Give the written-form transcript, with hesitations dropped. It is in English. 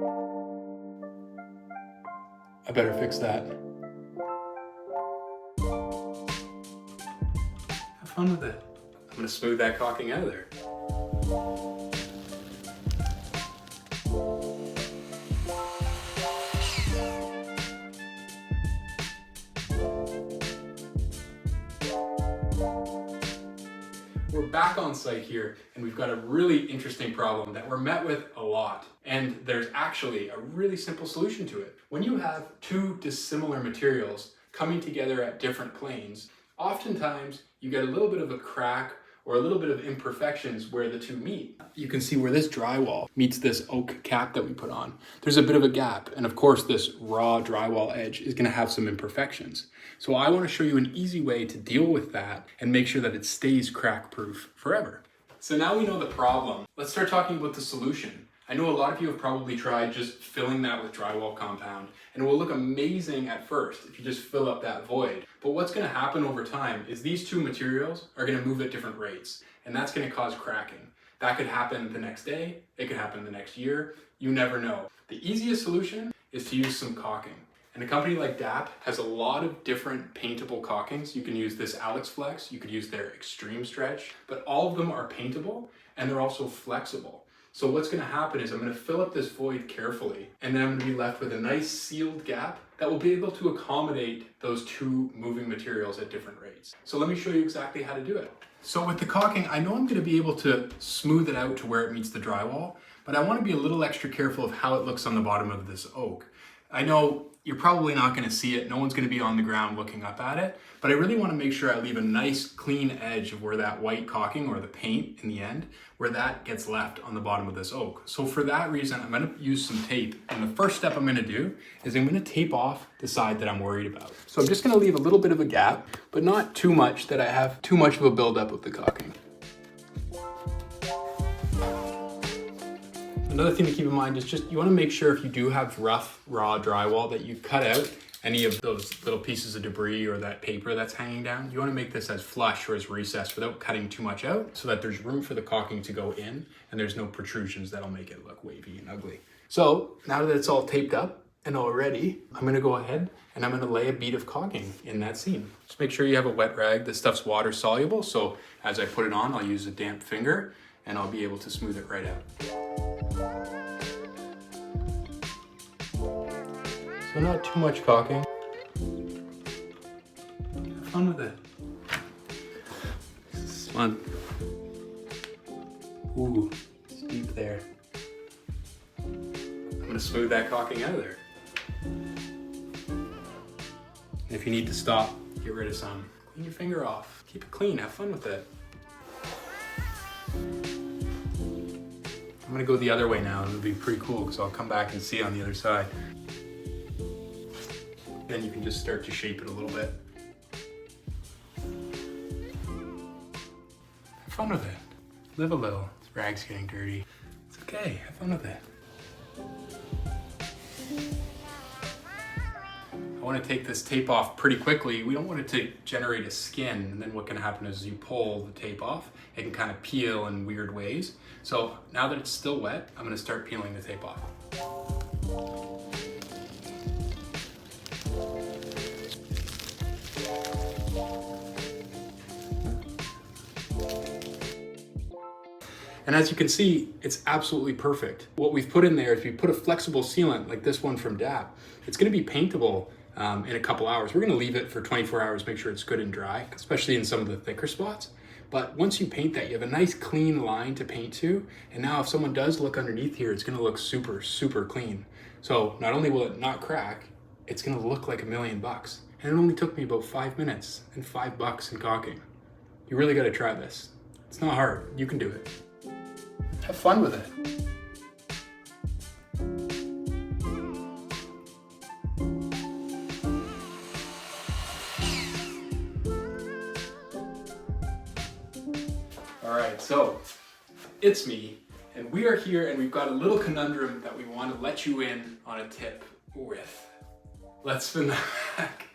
I better fix that. Have fun with it. I'm gonna smooth that caulking out of there. We're back on site here, and we've got a really interesting problem that we're met with a lot. And there's actually a really simple solution to it. When you have two dissimilar materials coming together at different planes, oftentimes you get a little bit of a crack or a little bit of imperfections where the two meet. You can see where this drywall meets this oak cap that we put on. There's a bit of a gap, and of course this raw drywall edge is gonna have some imperfections. So I wanna show you an easy way to deal with that and make sure that it stays crack-proof forever. So now we know the problem. Let's start talking about the solution. I know a lot of you have probably tried just filling that with drywall compound, and it will look amazing at first if you just fill up that void. But what's gonna happen over time is these two materials are gonna move at different rates, and that's gonna cause cracking. That could happen the next day, it could happen the next year, you never know. The easiest solution is to use some caulking. And a company like DAP has a lot of different paintable caulkings. You can use this Alex Flex, you could use their Extreme Stretch, but all of them are paintable and they're also flexible. So what's gonna happen is I'm gonna fill up this void carefully, and then I'm gonna be left with a nice sealed gap that will be able to accommodate those two moving materials at different rates. So let me show you exactly how to do it. So with the caulking, I know I'm gonna be able to smooth it out to where it meets the drywall, but I wanna be a little extra careful of how it looks on the bottom of this oak. I know you're probably not gonna see it, no one's gonna be on the ground looking up at it, but I really wanna make sure I leave a nice clean edge of where that white caulking or the paint in the end, where that gets left on the bottom of this oak. So for that reason, I'm gonna use some tape. And the first step I'm gonna do is I'm gonna tape off the side that I'm worried about. So I'm just gonna leave a little bit of a gap, but not too much that I have too much of a buildup of the caulking. Another thing to keep in mind is just you want to make sure if you do have rough, raw drywall that you cut out any of those little pieces of debris or that paper that's hanging down. You want to make this as flush or as recessed without cutting too much out so that there's room for the caulking to go in and there's no protrusions that'll make it look wavy and ugly. So now that it's all taped up and all ready, I'm going to go ahead and I'm going to lay a bead of caulking in that seam. Just make sure you have a wet rag. This stuff's water soluble, so as I put it on, I'll use a damp finger and I'll be able to smooth it right out. So not too much caulking. Have fun with it. This is fun. Ooh, it's deep there. I'm gonna smooth that caulking out of there. And if you need to stop, get rid of some. Clean your finger off. Keep it clean, have fun with it. I'm gonna go the other way now, and it'll be pretty cool because I'll come back and see on the other side. Then you can just start to shape it a little bit. Have fun with it. Live a little. This rag's getting dirty. It's okay, have fun with it. I want to take this tape off pretty quickly. We don't want it to generate a skin, and then what can happen is you pull the tape off, it can kind of peel in weird ways. So now that it's still wet, I'm going to start peeling the tape off. And as you can see, it's absolutely perfect. What we've put in there is we put a flexible sealant like this one from DAP. It's gonna be paintable in a couple hours. We're gonna leave it for 24 hours, make sure it's good and dry, especially in some of the thicker spots. But once you paint that, you have a nice clean line to paint to. And now if someone does look underneath here, it's gonna look super, super clean. So not only will it not crack, it's gonna look like $1 million. And it only took me about 5 minutes and $5 in caulking. You really gotta try this. It's not hard, you can do it. Have fun with it. All right, so it's me, and we are here and we've got a little conundrum that we want to let you in on a tip with. Let's spin that back.